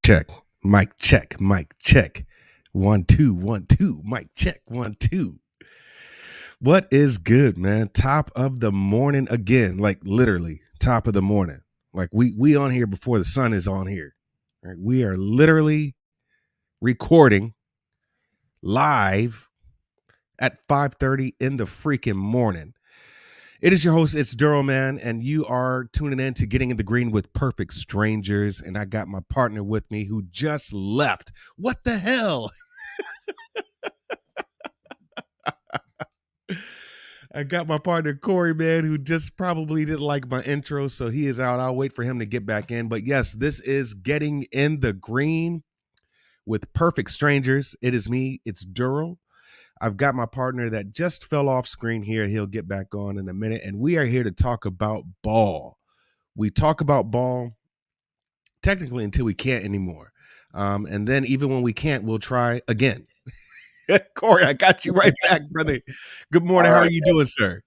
Check. Mic check. Mic check. 1 2 1 2. Mic check. 1 2. What is good, man? Top of the morning again, like literally top of the morning. Like we on here before the sun is on here. Right? We are literally recording live at 5:30 in the freaking morning. It is your host, it's Duro, man, and you are tuning in to Getting in the Green with Perfect Strangers, and I got my partner with me who just left. What the hell? I got my partner, Corey, man, who just probably didn't like my intro, so he is out. I'll wait for him to get back in, but yes, this is Getting in the Green with Perfect Strangers. It is me, it's Duro. I've got my partner that just fell off screen here. He'll get back on in a minute. And we are here to talk about ball. We talk about ball technically until we can't anymore. And then even when we can't, we'll try again. Corey, I got you right back, brother. Good morning. How are you doing, sir?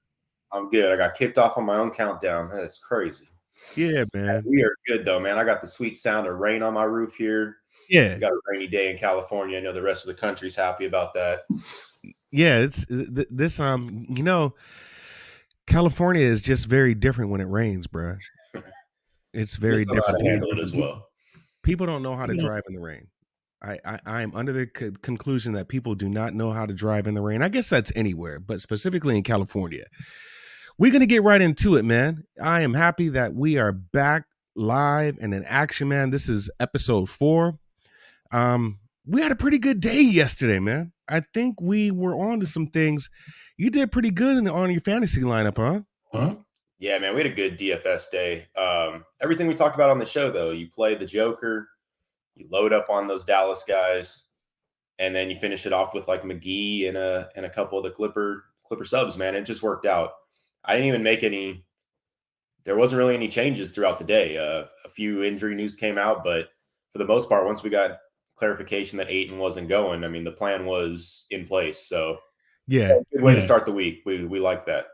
I'm good. I got kicked off on my own countdown. That's crazy. Yeah, man. We are good, though, man. I got the sweet sound of rain on my roof here. Yeah. We got a rainy day in California. I know the rest of the country's happy about that. Yeah, it's this California is just very different when it rains, bro. It's very different. To handle it as well. People don't know how to drive in the rain. I am under the conclusion that people do not know how to drive in the rain. I guess that's anywhere, but specifically in California. We're going to get right into it, man. I am happy that we are back live and in action, man. This is episode 4. We had a pretty good day yesterday, man. I think we were on to some things. You did pretty good on your fantasy lineup, huh? Yeah, man, we had a good DFS day. Everything we talked about on the show, though, you play the Joker, you load up on those Dallas guys, and then you finish it off with like McGee and a couple of the Clipper subs, man. It just worked out. I didn't even make any. There wasn't really any changes throughout the day. A few injury news came out, but for the most part, once we got clarification that Ayton wasn't going, I mean, the plan was in place. So yeah, good way to start the week. We like that.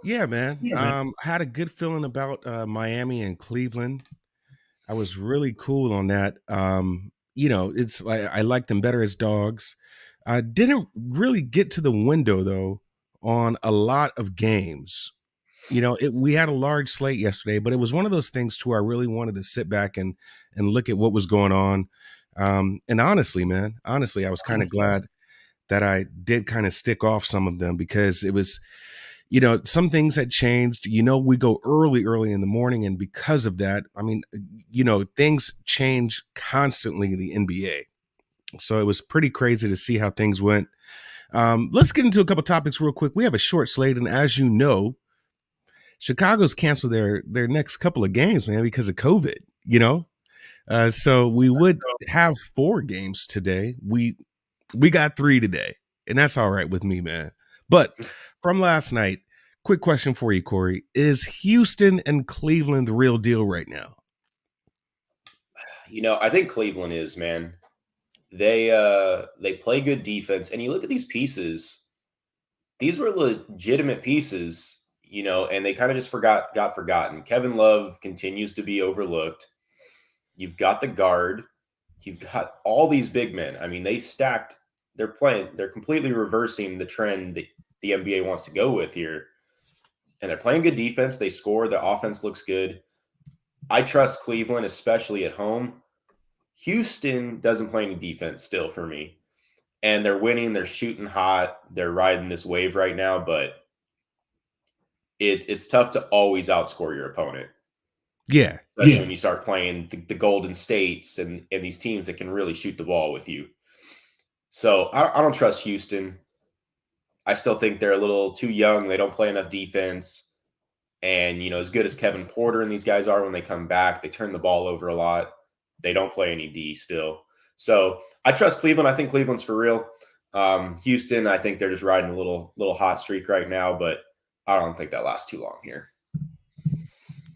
Yeah, man. Had a good feeling about Miami and Cleveland. I was really cool on that. It's like I like them better as dogs. I didn't really get to the window though on a lot of games. We had a large slate yesterday, but it was one of those things too. I really wanted to sit back and look at what was going on. And honestly, I was kind of glad that I did kind of stick off some of them because it was, some things had changed. We go early in the morning. And because of that, I mean, things change constantly in the NBA. So it was pretty crazy to see how things went. Let's get into a couple topics real quick. We have a short slate. And as you know, Chicago's canceled their next couple of games, man, because of COVID, so we would have 4 games today. We got 3 today, and that's all right with me, man. But from last night, quick question for you, Corey. Is Houston and Cleveland the real deal right now? I think Cleveland is, man. They play good defense. And you look at these pieces, these were legitimate pieces, and they kind of just got forgotten. Kevin Love continues to be overlooked. You've got the guard. You've got all these big men. I mean, they stacked. They're completely reversing the trend that the NBA wants to go with here. And they're playing good defense. They score. The offense looks good. I trust Cleveland, especially at home. Houston doesn't play any defense still for me. And they're winning. They're shooting hot. They're riding this wave right now. But it's tough to always outscore your opponent. Yeah. Especially when you start playing the Golden States and these teams that can really shoot the ball with you. So I don't trust Houston. I still think they're a little too young. They don't play enough defense. And, as good as Kevin Porter and these guys are when they come back, they turn the ball over a lot. They don't play any D still. So I trust Cleveland. I think Cleveland's for real. Houston, I think they're just riding a little hot streak right now, but I don't think that lasts too long here.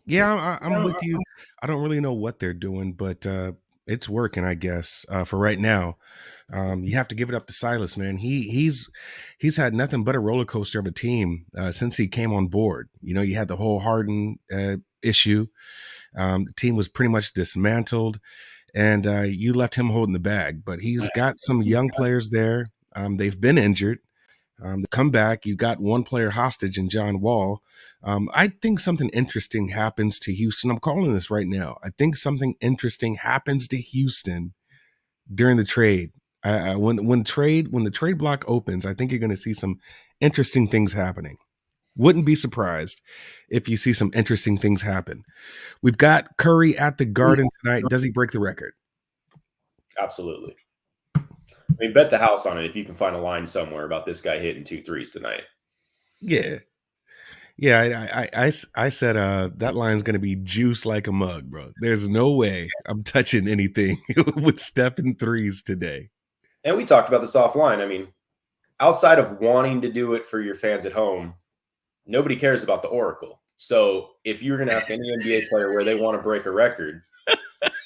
Yeah, I'm with you. I don't really know what they're doing, but it's working, I guess, for right now. You have to give it up to Silas, man. He's had nothing but a roller coaster of a team since he came on board. You had the whole Harden issue. The team was pretty much dismantled. and you left him holding the bag. But he's got some young players there. They've been injured. To come back, you got one player hostage in John Wall. I think something interesting happens to Houston. I'm calling this right now. I think something interesting happens to Houston during the trade. When the trade block opens, I think you're going to see some interesting things happening. Wouldn't be surprised if you see some interesting things happen. We've got Curry at the Garden tonight. Does he break the record? Absolutely. I mean, bet the house on it if you can find a line somewhere about this guy hitting 2 threes tonight. Yeah. Yeah, I said that line's gonna be juice like a mug, bro. There's no way I'm touching anything with stepping threes today. And we talked about this offline. I mean, outside of wanting to do it for your fans at home, nobody cares about the Oracle. So if you're going to ask any NBA player where they want to break a record,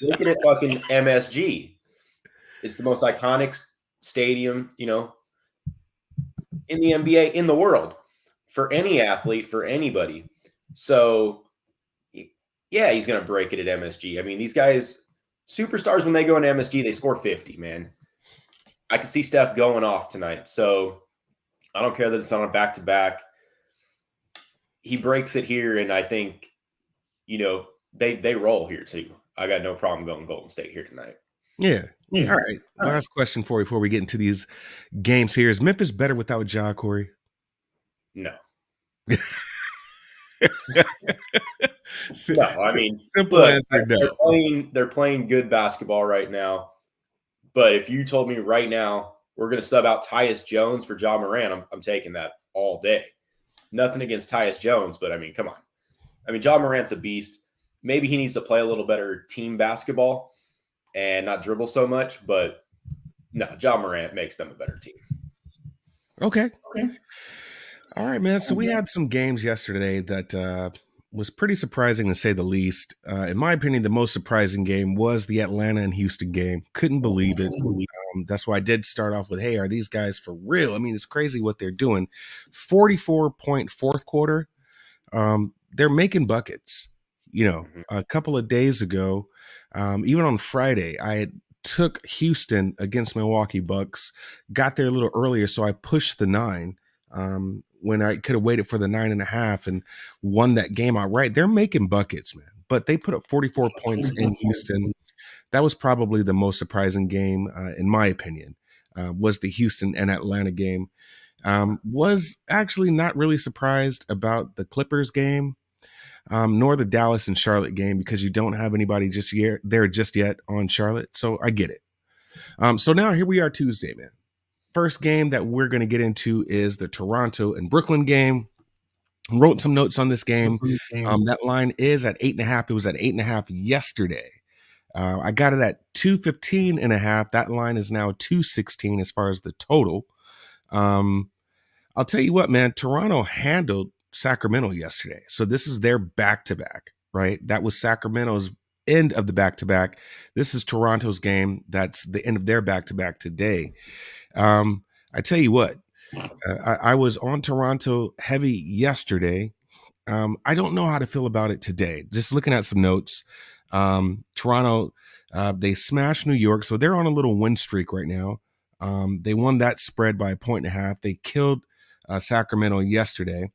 look at it fucking MSG. It's the most iconic stadium, in the NBA, in the world, for any athlete, for anybody. So, yeah, he's going to break it at MSG. I mean, these guys, superstars, when they go into MSG, they score 50, man. I could see Steph going off tonight. So I don't care that it's on a back-to-back. He breaks it here, and I think, they roll here too. I got no problem going Golden State here tonight. Yeah. All right. Last question for you before we get into these games here. Is Memphis better without Ja, Corey? No. Si- No, I mean, simple look, answer, no. they're playing good basketball right now. But if you told me right now we're going to sub out Tyus Jones for Ja Morant, I'm taking that all day. Nothing against Tyus Jones, but I mean, come on. I mean, Ja Morant's a beast. Maybe he needs to play a little better team basketball and not dribble so much, but no, Ja Morant makes them a better team. Okay. All right, man. So we had some games yesterday that was pretty surprising to say the least. In my opinion, the most surprising game was the Atlanta and Houston game. Couldn't believe it. That's why I did start off with, hey, are these guys for real? I mean, it's crazy what they're doing. 44-point fourth quarter. They're making buckets. A couple of days ago, even on Friday, I had took Houston against Milwaukee Bucks, got there a little earlier, so I pushed the 9 when I could have waited for the 9.5 and won that game outright. They're making buckets, man. But they put up 44 points in Houston. That was probably the most surprising game, in my opinion, was the Houston and Atlanta game. Was actually not really surprised about the Clippers game, nor the Dallas and Charlotte game because you don't have anybody there just yet on Charlotte. So I get it. So now here we are Tuesday, man. First game that we're going to get into is the Toronto and Brooklyn game. Wrote some notes on this game. That line is at 8.5. It was at 8.5 yesterday. I got it at 215.5. That line is now 216 as far as the total. I'll tell you what, man, Toronto handled Sacramento yesterday. So this is their back-to-back, right? That was Sacramento's end of the back-to-back. This is Toronto's game. That's the end of their back-to-back today. I tell you what, I was on Toronto heavy yesterday. I don't know how to feel about it today. Just looking at some notes. Toronto, they smashed New York, so they're on a little win streak right now. They won that spread by 1.5. They killed Sacramento yesterday.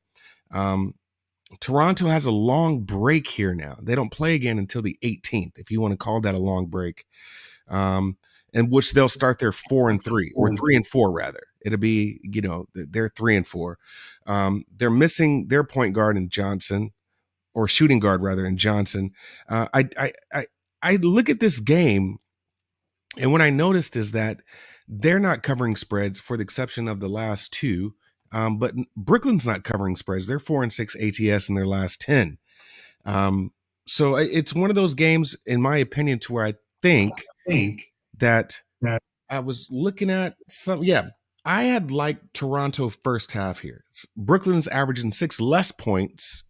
Toronto has a long break here now. They don't play again until the 18th, if you want to call that a long break. In which they'll start their 4-3 or 3-4 rather. It'll be, they're 3-4. They're missing their point guard in Johnson, or shooting guard rather in Johnson. I look at this game, and what I noticed is that they're not covering spreads for the exception of the last two. But Brooklyn's not covering spreads. They're 4-6 ATS in their last 10. So it's one of those games, in my opinion, to where I think that I was looking at some. Yeah, I had liked Toronto first half here. Brooklyn's averaging 6 less points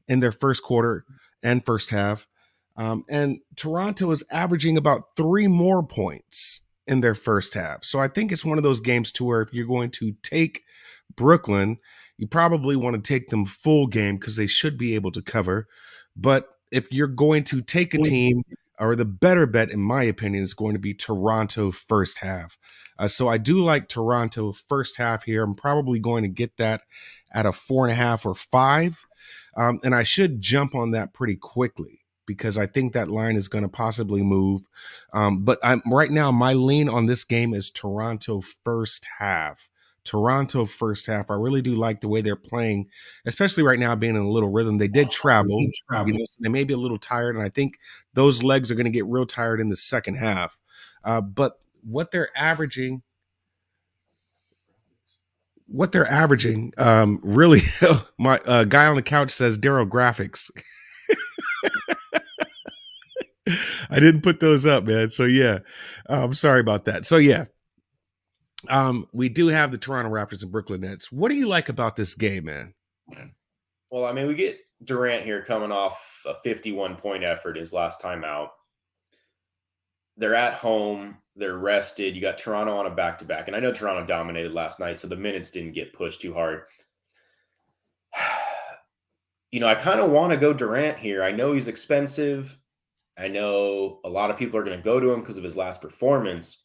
in their first quarter and first half. And Toronto is averaging about 3 more points in their first half. So I think it's one of those games to where if you're going to take Brooklyn, you probably want to take them full game because they should be able to cover. But if you're going to take a team or the better bet, in my opinion, is going to be Toronto first half. So I do like Toronto first half here. I'm probably going to get that at a 4.5 or 5. And I should jump on that pretty quickly because I think that line is going to possibly move. But I'm right now, my lean on this game is Toronto first half. Toronto first half. I really do like the way they're playing, especially right now being in a little rhythm. They did travel, so they may be a little tired, and I think those legs are going to get real tired in the second half. But what they're averaging, really, my guy on the couch says Daryl graphics. I didn't put those up, man. So yeah, I'm sorry about that. So yeah, we do have the Toronto Raptors and Brooklyn Nets. What do you like about this game, man? Well, I mean, we get Durant here coming off a 51-point effort his last time out. They're at home. They're rested. You got Toronto on a back-to-back. And I know Toronto dominated last night, so the minutes didn't get pushed too hard. I kind of want to go Durant here. I know he's expensive. I know a lot of people are going to go to him because of his last performance.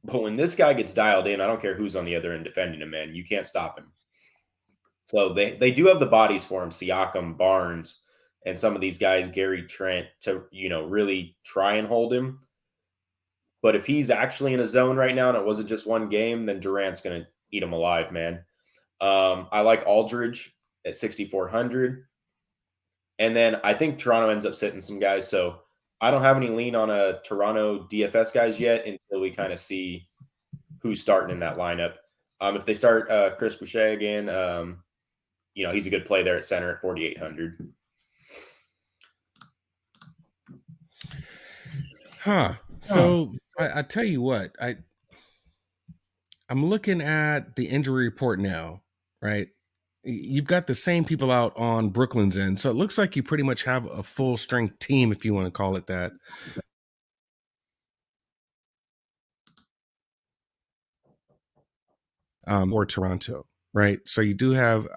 But when this guy gets dialed in, I don't care who's on the other end defending him, man. You can't stop him. So they do have the bodies for him, Siakam, Barnes, and some of these guys, Gary Trent, to really try and hold him. But if he's actually in a zone right now and it wasn't just one game, then Durant's going to eat him alive, man. I like Aldridge at 6,400. And then I think Toronto ends up sitting some guys. So I don't have any lean on a Toronto DFS guys yet until we kind of see who's starting in that lineup. If they start Chris Boucher again, he's a good play there at center at 4,800. So I tell you what, I'm looking at the injury report now, right? You've got the same people out on Brooklyn's end, so it looks like you pretty much have a full strength team, if you want to call it that. Or Toronto, right? So you do have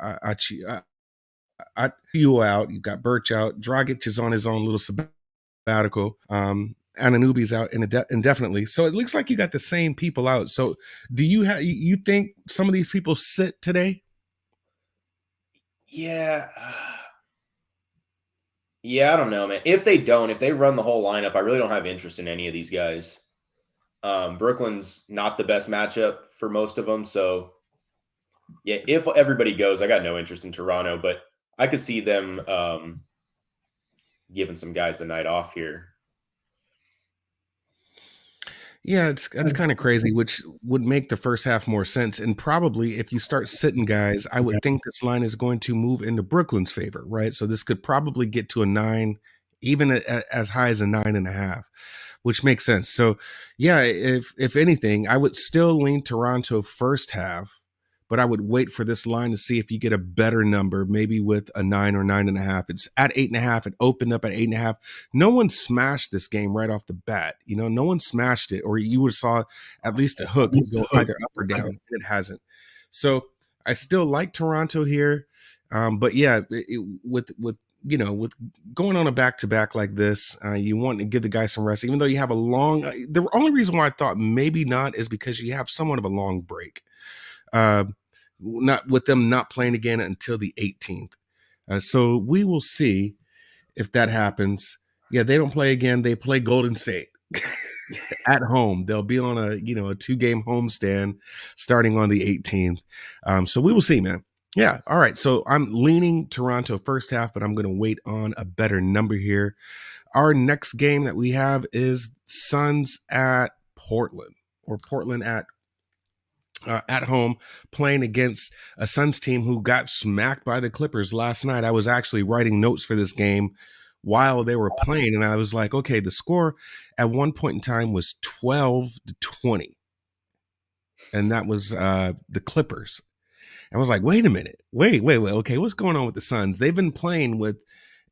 you out. You've got Birch out. Dragic is on his own little sabbatical. Anunoby's out indefinitely. So it looks like you got the same people out. So do you think some of these people sit today? Yeah. Yeah, I don't know, man. If they run the whole lineup, I really don't have interest in any of these guys. Brooklyn's not the best matchup for most of them. So, yeah, if everybody goes, I got no interest in Toronto, but I could see them giving some guys the night off here. Yeah, that's kind of crazy, which would make the first half more sense. And probably if you start sitting guys, I would think this line is going to move into Brooklyn's favor, right? So this could probably get to a 9, even as high as a 9.5, which makes sense. So yeah, if anything, I would still lean Toronto first half, but I would wait for this line to see if you get a better number, maybe with a 9 or 9.5. It's at 8.5. It opened up at 8.5. No one smashed this game right off the bat. No one smashed it, or you would have saw at least a hook go either up or down, and it hasn't. So I still like Toronto here, but yeah, with going on a back-to-back like this, you want to give the guy some rest, even though you have a long. The only reason why I thought maybe not is because you have somewhat of a long break. Not with them not playing again until the 18th. So we will see if that happens. Yeah, they don't play again. They play Golden State at home. They'll be on a 2-game homestand starting on the 18th. So we will see, man. Yeah. All right. So I'm leaning Toronto first half, but I'm going to wait on a better number here. Our next game that we have is Suns at Portland, or Portland at home, playing against a Suns team who got smacked by the Clippers last night. I was actually writing notes for this game while they were playing, and I was like, okay, the score at one point in time was 12-20, and that was the Clippers. I was like, wait a minute, wait, okay, what's going on with the Suns? They've been playing with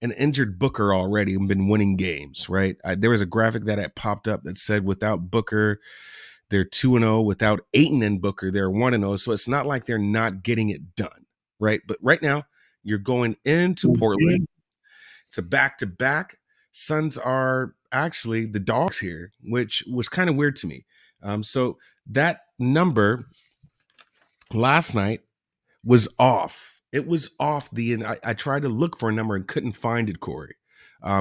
an injured Booker already and been winning games, right? There was a graphic that had popped up that said without Booker, they're 2-0. Without Ayton and Booker, they're 1-0. So it's not like they're not getting it done, right? But right now, you're going into Portland. It's a back-to-back. Suns are actually the dogs here, which was kind of weird to me. So that number last night was off. It was off and I tried to look for a number and couldn't find it, Corey.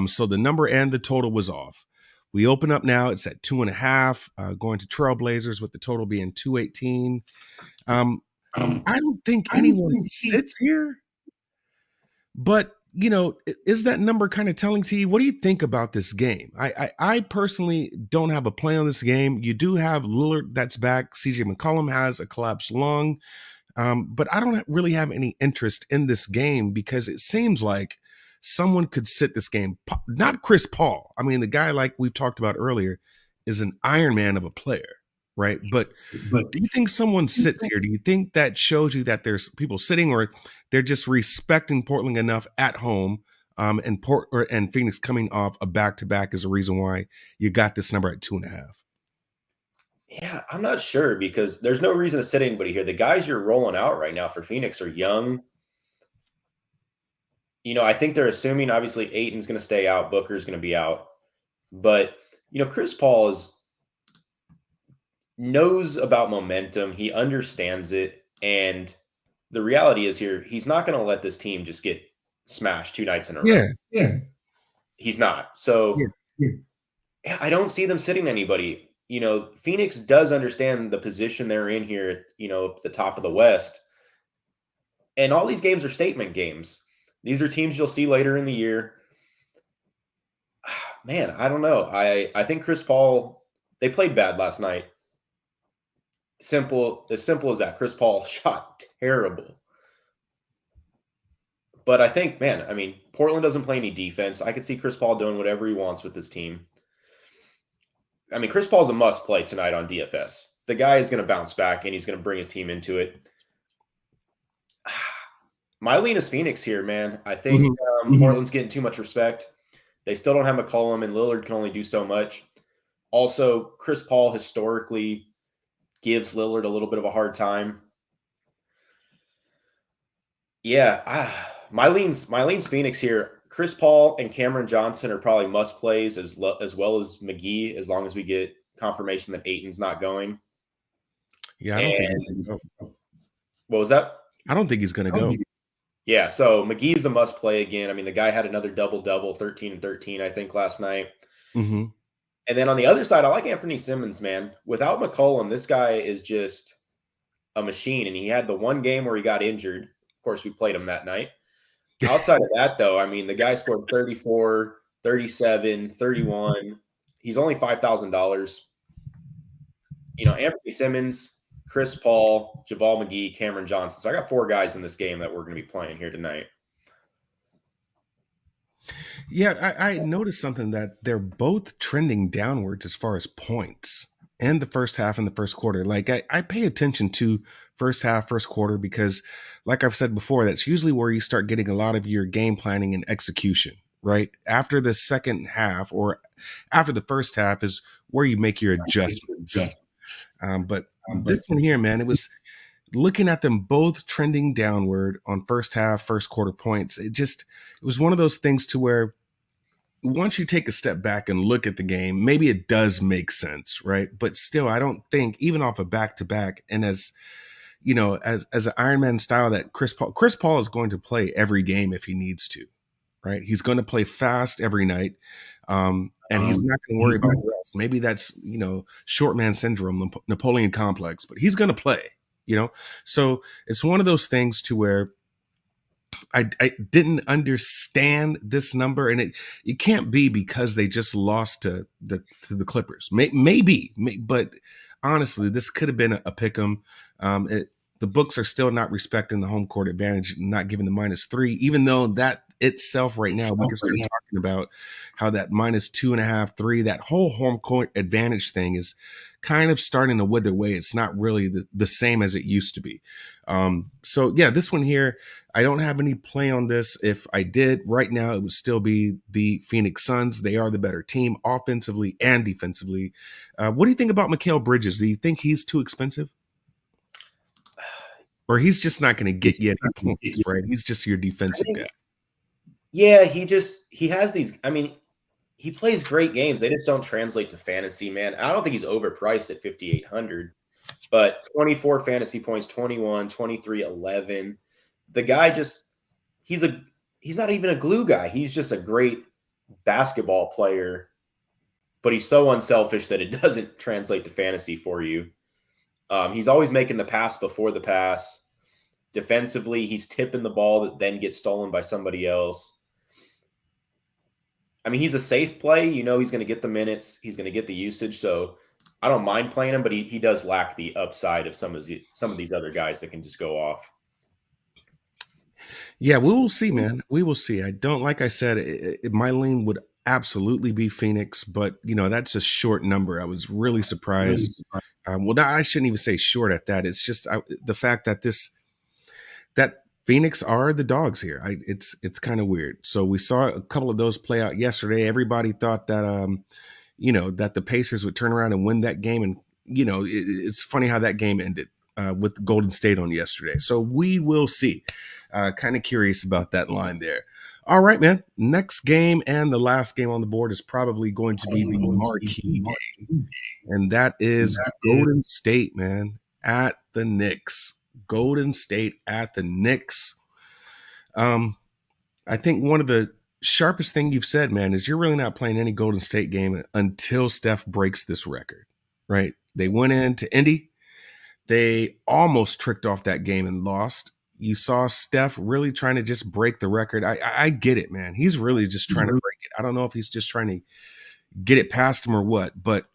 So the number and the total was off. We open up now. It's at 2.5, going to Trailblazers with the total being 218. I don't think anyone sits here, but is that number kind of telling to you? What do you think about this game? I personally don't have a play on this game. You do have Lillard that's back. CJ McCollum has a collapsed lung. But I don't really have any interest in this game because it seems like someone could sit this game. Not Chris Paul. I mean, the guy, like we've talked about earlier, is an Iron Man of a player, right? But do you think someone sits here? Do you think that shows you that there's people sitting, or they're just respecting Portland enough at home? And Phoenix coming off a back-to-back is a reason why you got this number at 2.5. Yeah, I'm not sure because there's no reason to sit anybody here. The guys you're rolling out right now for Phoenix are young. I think they're assuming obviously Ayton's going to stay out, Booker's going to be out. But, Chris Paul knows about momentum. He understands it. And the reality is here, he's not going to let this team just get smashed 2 nights in a row. Yeah. He's not. So yeah, I don't see them sitting anybody. Phoenix does understand the position they're in here, at the top of the West. And all these games are statement games. These are teams you'll see later in the year. Man, I don't know. I think Chris Paul, they played bad last night. As simple as that. Chris Paul shot terrible. But I think, Portland doesn't play any defense. I could see Chris Paul doing whatever he wants with this team. Chris Paul's a must play tonight on DFS. The guy is going to bounce back and he's going to bring his team into it. My lean is Phoenix here, man. I think Portland's getting too much respect. They still don't have McCollum, and Lillard can only do so much. Also, Chris Paul historically gives Lillard a little bit of a hard time. Yeah, my lean's Phoenix here. Chris Paul and Cameron Johnson are probably must plays as well as McGee, as long as we get confirmation that Ayton's not going. Yeah, I don't think he's going to go. What was that? I don't think he's going to go. Yeah, so McGee is a must play again. The guy had another double-double, 13 and 13, I think, last night. Mm-hmm. And then on the other side, I like Anthony Simmons, man. Without McCollum, this guy is just a machine. And he had the one game where he got injured. Of course, we played him that night. Outside of that, though, the guy scored 34, 37, 31. He's only $5,000. Anthony Simmons, Chris Paul, JaVale McGee, Cameron Johnson. So I got 4 guys in this game that we're going to be playing here tonight. Yeah, I noticed something that they're both trending downwards as far as points in the first half and the first quarter. Like I pay attention to first half, first quarter, because like I've said before, that's usually where you start getting a lot of your game planning and execution, right? After the second half or after the first half is where you make your adjustments. But this one here, man, it was looking at them both trending downward on first half, first quarter points. It was one of those things to where once you take a step back and look at the game, maybe it does make sense, right? But still, I don't think even off a back-to-back and as an Iron Man style that Chris Paul is going to play every game if he needs to, right? He's going to play fast every night. And he's not going to worry about rest. Maybe that's, short man syndrome, Napoleon complex, but he's going to play, So it's one of those things to where I didn't understand this number, and it can't be because they just lost to the Clippers. Maybe, but honestly, this could have been a pick 'em. The books are still not respecting the home court advantage, not giving the -3, even though that itself right now, we can start talking about how that -2.5, 3, that whole home court advantage thing is kind of starting to wither away. It's not really the same as it used to be. So yeah, this one here, I don't have any play on this. If I did right now, it would still be the Phoenix Suns. They are the better team offensively and defensively. What do you think about Mikal Bridges? Do you think he's too expensive? Or he's just not going to get you any points, right? He's just your defensive guy. Yeah, he has these. he plays great games. They just don't translate to fantasy, man. I don't think he's overpriced at 5,800, but 24 fantasy points, 21, 23, 11. The guy just he's a he's not even a glue guy. He's just a great basketball player, but he's so unselfish that it doesn't translate to fantasy for you. He's always making the pass before the pass. Defensively, he's tipping the ball that then gets stolen by somebody else. I mean, he's a safe play. You know, he's going to get the minutes. He's going to get the usage. So I don't mind playing him, but he does lack the upside of some of these other guys that can just go off. Yeah, we will see, man. We will see. I don't, like I said, my lean would absolutely be Phoenix, but that's a short number. I was really surprised. Well, I shouldn't even say short at that. It's just the fact that that Phoenix are the dogs here. It's kind of weird. So we saw a couple of those play out yesterday. Everybody thought that that the Pacers would turn around and win that game, and it's funny how that game ended with Golden State on yesterday. So we will see. Kind of curious about that line there. All right, man. Next game and the last game on the board is probably going to be the marquee game, and that is Golden State, man, at the Knicks. Golden State at the Knicks. I think one of the sharpest thing you've said, man, is you're really not playing any Golden State game until Steph breaks this record, right? They went into Indy. They almost tricked off that game and lost. You saw Steph really trying to just break the record. I get it, man. He's really just trying to break it. I don't know if he's just trying to get it past him or what, but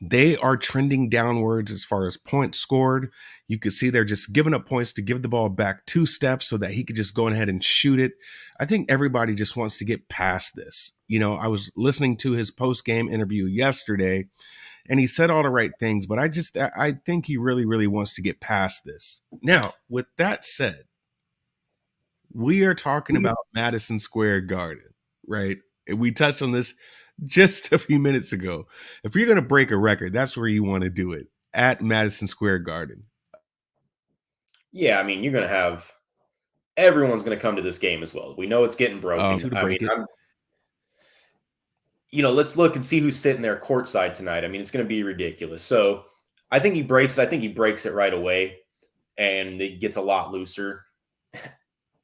they are trending downwards as far as points scored. You could see they're just giving up points to give the ball back to Steph so that he could just go ahead and shoot it. I think everybody just wants to get past this. I was listening to his post-game interview yesterday, and he said all the right things, but I think he really, really wants to get past this. Now, with that said, we are talking about Madison Square Garden, right? We touched on this just a few minutes ago. If you're going to break a record, that's where you want to do it, at Madison Square Garden. Yeah, I mean, you're going to have everyone's going to come to this game as well. We know it's getting broken. To break it. Let's look and see who's sitting there courtside tonight. I mean, it's going to be ridiculous. So I think he breaks it. I think he breaks it right away, and it gets a lot looser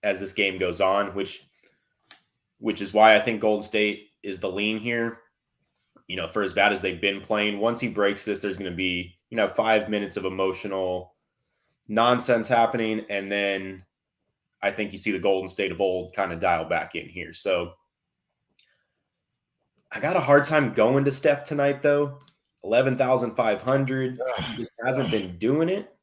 as this game goes on, which is why I think Golden State is the lean here. For as bad as they've been playing, once he breaks this, there's going to be 5 minutes of emotional nonsense happening, and then I think you see the Golden State of old kind of dial back in here. So I got a hard time going to Steph tonight, though. 11,500. He just hasn't been doing it.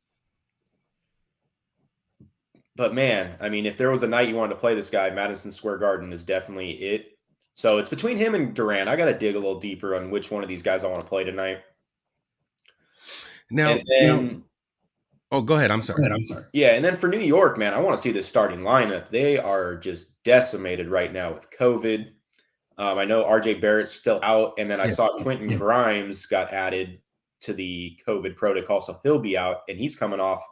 But, man, I mean, if there was a night you wanted to play this guy, Madison Square Garden is definitely it. So it's between him and Durant. I got to dig a little deeper on which one of these guys I want to play tonight. Now, go ahead. I'm sorry. Yeah, and then for New York, man, I want to see this starting lineup. They are just decimated right now with COVID. I know RJ Barrett's still out, and then I saw Quentin Grimes got added to the COVID protocol, so he'll be out, and he's coming off,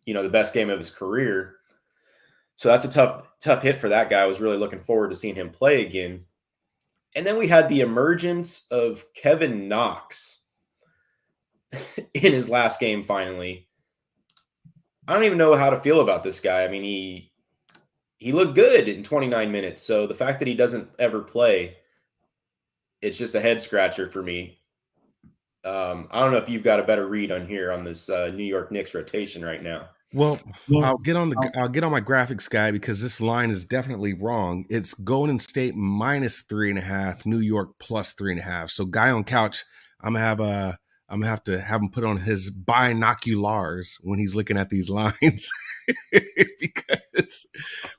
the best game of his career. So that's a tough hit for that guy. I was really looking forward to seeing him play again. And then we had the emergence of Kevin Knox in his last game finally. I don't even know how to feel about this guy. I mean, he looked good in 29 minutes. So the fact that he doesn't ever play, it's just a head scratcher for me. I don't know if you've got a better read on here on this New York Knicks rotation right now. Well, I'll get on my graphics guy because this line is definitely wrong. It's Golden State -3.5, New York +3.5. So, guy on couch, I'm gonna have to have him put on his binoculars when he's looking at these lines because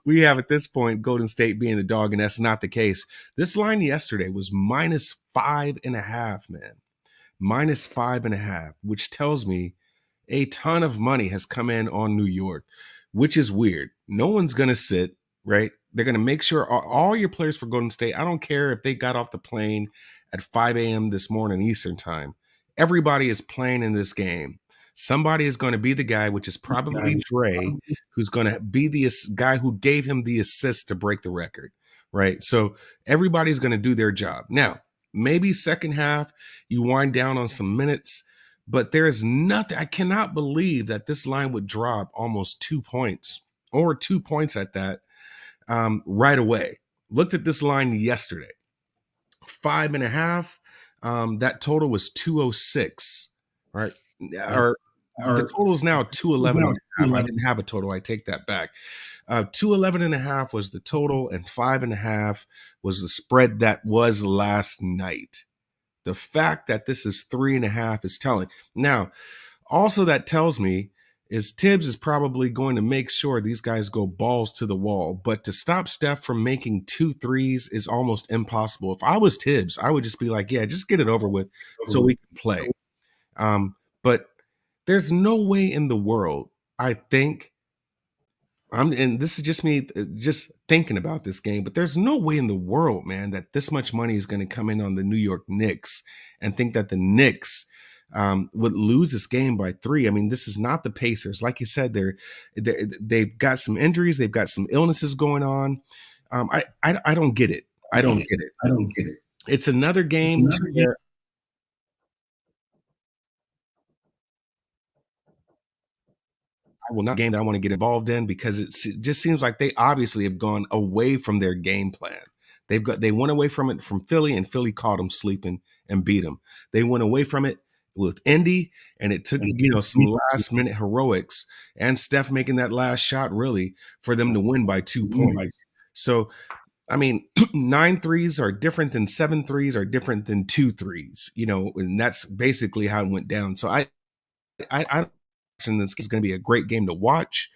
we have at this point Golden State being the dog, and that's not the case. This line yesterday was -5.5, man, -5.5, which tells me a ton of money has come in on New York, which is weird. No one's going to sit, right? They're going to make sure all your players for Golden State, I don't care if they got off the plane at 5 a.m. this morning Eastern time. Everybody is playing in this game. Somebody is going to be the guy, which is probably Dre, who's going to be the guy who gave him the assist to break the record. right? So everybody's going to do their job. Now, maybe second half, you wind down on some minutes, but there is nothing. I cannot believe that this line would drop almost 2 points or 2 points at that right away. Looked at this line yesterday, 5.5. That total was 206, right? Or the total is now 211 and a half. I didn't have a total. I take that back. 211 and a half was the total, and 5.5 was the spread that was last night. The fact that this is 3.5 is telling. Now, also that tells me is Tibbs is probably going to make sure these guys go balls to the wall. But to stop Steph from making 2 threes is almost impossible. If I was Tibbs, I would just be like, yeah, just get it over with so we can play. But there's no way in the world, I think, and this is just me just thinking about this game, but there's no way in the world, man, that this much money is going to come in on the New York Knicks and think that the Knicks would lose this game by 3. I mean, this is not the Pacers. Like you said, they've got some injuries, they've got some illnesses going on. I don't get it. I don't get it. It's another game where I will not game that I want to get involved in because it just seems like they obviously have gone away from their game plan. They went away from it from Philly, and Philly caught them sleeping and beat them. They went away from it with Indy, and it took some last minute heroics and Steph making that last shot really for them to win by 2 points. So I mean, 9 threes are different than 7 threes are different than 2 threes, and that's basically how it went down. So I this is going to be a great game to watch.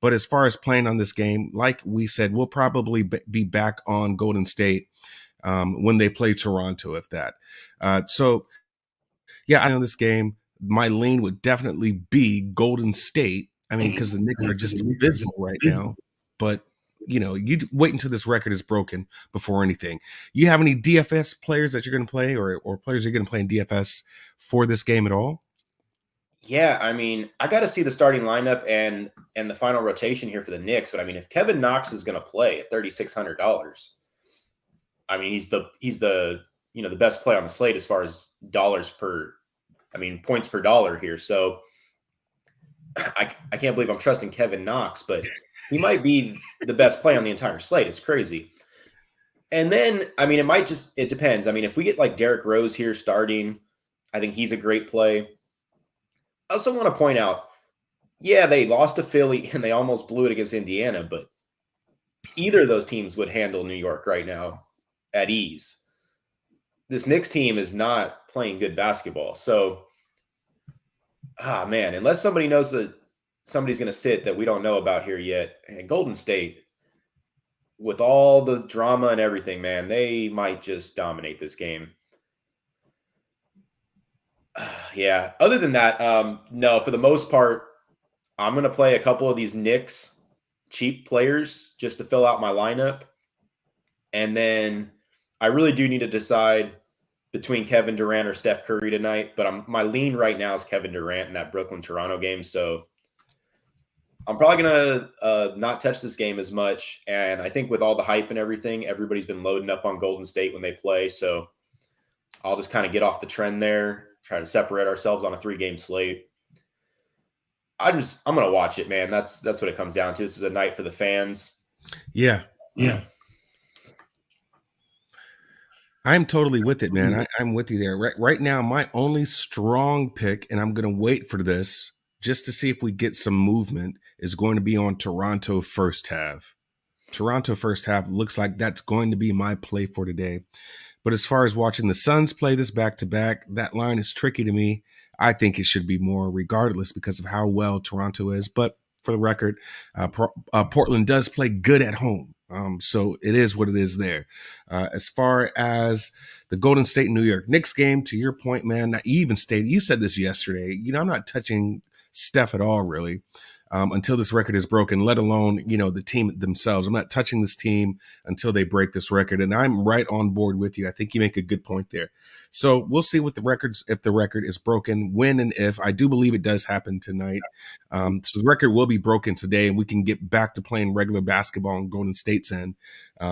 But as far as playing on this game, like we said, we'll probably be back on Golden State when they play Toronto, if that. So, yeah, I know this game. My lean would definitely be Golden State. I mean, because the Knicks are just abysmal right now. But, you wait until this record is broken before anything. You have any DFS players that you're going to play or players you're going to play in DFS for this game at all? Yeah, I mean, I got to see the starting lineup and the final rotation here for the Knicks. But I mean, if Kevin Knox is going to play at $3,600, I mean, he's the the best play on the slate as far as points per dollar here. So I can't believe I'm trusting Kevin Knox, but he might be the best play on the entire slate. It's crazy. And then, I mean, it depends. I mean, if we get like Derrick Rose here starting, I think he's a great play. I also want to point out, yeah, they lost to Philly and they almost blew it against Indiana, but either of those teams would handle New York right now at ease. This Knicks team is not playing good basketball. So, man, unless somebody knows that somebody's going to sit that we don't know about here yet, and Golden State, with all the drama and everything, man, they might just dominate this game. Yeah. Other than that, no, for the most part, I'm going to play a couple of these Knicks cheap players just to fill out my lineup. And then I really do need to decide between Kevin Durant or Steph Curry tonight. But my lean right now is Kevin Durant in that Brooklyn-Toronto game. So I'm probably going to not touch this game as much. And I think with all the hype and everything, everybody's been loading up on Golden State when they play. So I'll just kind of get off the trend there, try to separate ourselves on a 3-game slate. I'm going to watch it, man. That's what it comes down to. This is a night for the fans. Yeah. I'm totally with it, man. I'm with you there. Right now, my only strong pick, and I'm going to wait for this just to see if we get some movement, is going to be on Toronto first half. Toronto first half looks like that's going to be my play for today. But as far as watching the Suns play this back-to-back, that line is tricky to me. I think it should be more regardless because of how well Toronto is. But for the record, Portland does play good at home. So it is what it is there. As far as the Golden State New York Knicks game, to your point, man, you even stated, you said this yesterday, I'm not touching Steph at all, really. until this record is broken, let alone, the team themselves. I'm not touching this team until they break this record. And I'm right on board with you. I think you make a good point there. So we'll see what the records, if the record is broken, when and if. I do believe it does happen tonight. So the record will be broken today, and we can get back to playing regular basketball on Golden State's end.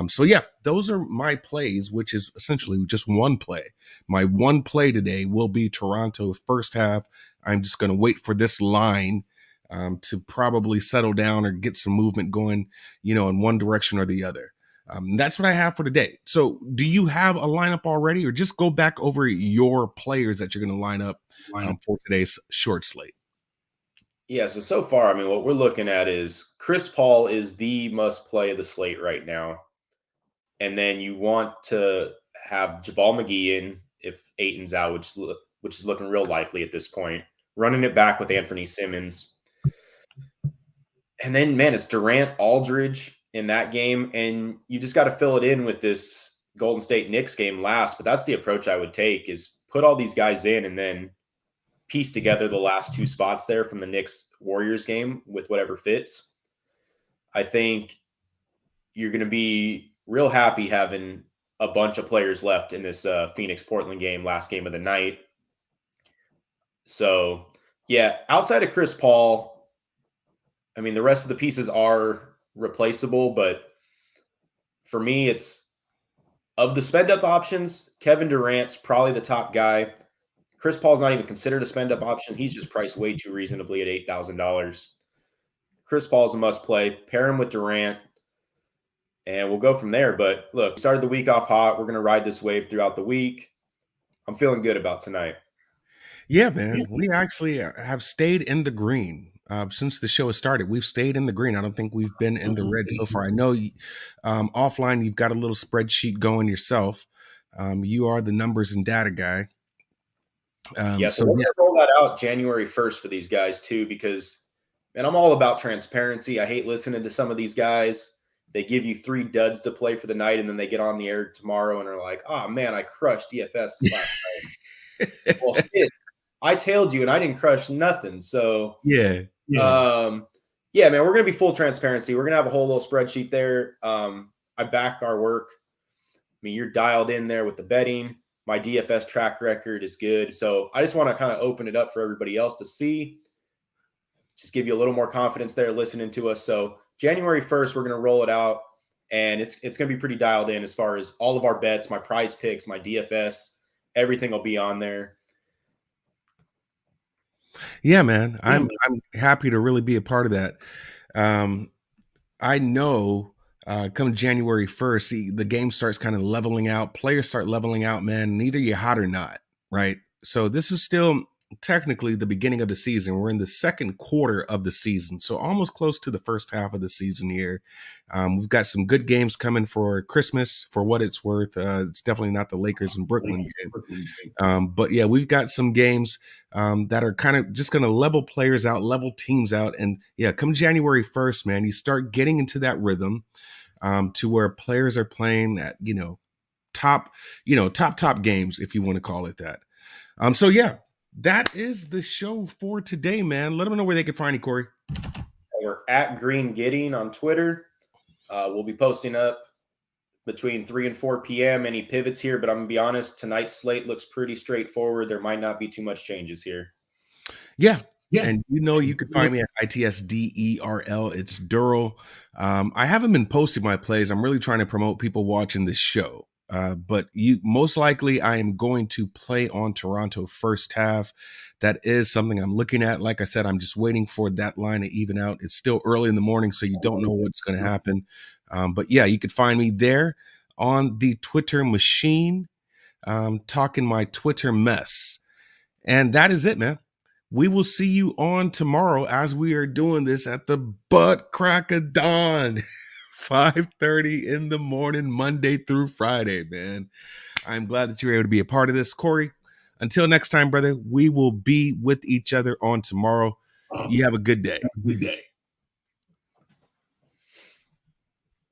So yeah, those are my plays, which is essentially just one play. My one play today will be Toronto first half. I'm just going to wait for this line to probably settle down or get some movement going, in one direction or the other. That's what I have for today. So do you have a lineup already, or just go back over your players that you're going to line up for today's short slate? Yeah, so far, I mean, what we're looking at is Chris Paul is the must play of the slate right now. And then you want to have Javal McGee in if Aiton's out, which is looking real likely at this point. Running it back with Anthony Simmons. And then, man, it's Durant, Aldridge in that game. And you just got to fill it in with this Golden State Knicks game last. But that's the approach I would take, is put all these guys in and then piece together the last two spots there from the Knicks Warriors game with whatever fits. I think you're going to be real happy having a bunch of players left in this Phoenix Portland game, last game of the night. So, yeah, outside of Chris Paul, I mean, the rest of the pieces are replaceable, but for me, it's of the spend up options, Kevin Durant's probably the top guy. Chris Paul's not even considered a spend up option. He's just priced way too reasonably at $8,000. Chris Paul's a must play. Pair him with Durant, and we'll go from there. But look, we started the week off hot. We're going to ride this wave throughout the week. I'm feeling good about tonight. Yeah, man. We actually have stayed in the green since the show has started. We've stayed in the green. I don't think we've been in the red so far. I know offline you've got a little spreadsheet going yourself. You are the numbers and data guy. So we're going to roll that out January 1st for these guys too, because, man, I'm all about transparency. I hate listening to some of these guys. They give you 3 duds to play for the night, and then they get on the air tomorrow and are like, oh, man, I crushed DFS last night. Well, shit, I tailed you, and I didn't crush nothing. So, yeah, man, we're going to be full transparency. We're going to have a whole little spreadsheet there. I back our work. I mean, you're dialed in there with the betting. My DFS track record is good. So I just want to kind of open it up for everybody else to see. Just give you a little more confidence there listening to us. So January 1st, we're going to roll it out, and it's going to be pretty dialed in as far as all of our bets, my prize picks, my DFS, everything will be on there. Yeah, man. I'm happy to really be a part of that. I know come January 1st, the game starts kind of leveling out. Players start leveling out, man. And either you're hot or not, right? So this is still technically the beginning of the season. We're in the second quarter of the season, so almost close to the first half of the season here. We've got some good games coming for Christmas, for what it's worth. It's definitely not the Lakers and Brooklyn game. But yeah, we've got some games that are kind of just going to level players out, level teams out. And yeah, come January 1st, man, you start getting into that rhythm to where players are playing at, top games, if you want to call it that. So yeah, that is the show for today, man. Let them know where they can find you, Corey. We're at Green Gidding on Twitter. We'll be posting up between 3 and 4 p.m. Any pivots here, but I'm going to be honest, tonight's slate looks pretty straightforward. There might not be too much changes here. Yeah. And you can find me at ITSDERL. It's Durrell. I haven't been posting my plays. I'm really trying to promote people watching this show. But most likely I am going to play on Toronto first half. That is something I'm looking at. Like I said, I'm just waiting for that line to even out. It's still early in the morning, so you don't know what's going to happen. But yeah, you could find me there on the Twitter machine, talking my Twitter mess. And that is it, man. We will see you on tomorrow as we are doing this at the butt crack of dawn. 5:30 in the morning, Monday through Friday, man. I'm glad that you were able to be a part of this. Corey, until next time, brother, we will be with each other on tomorrow. You have a good day.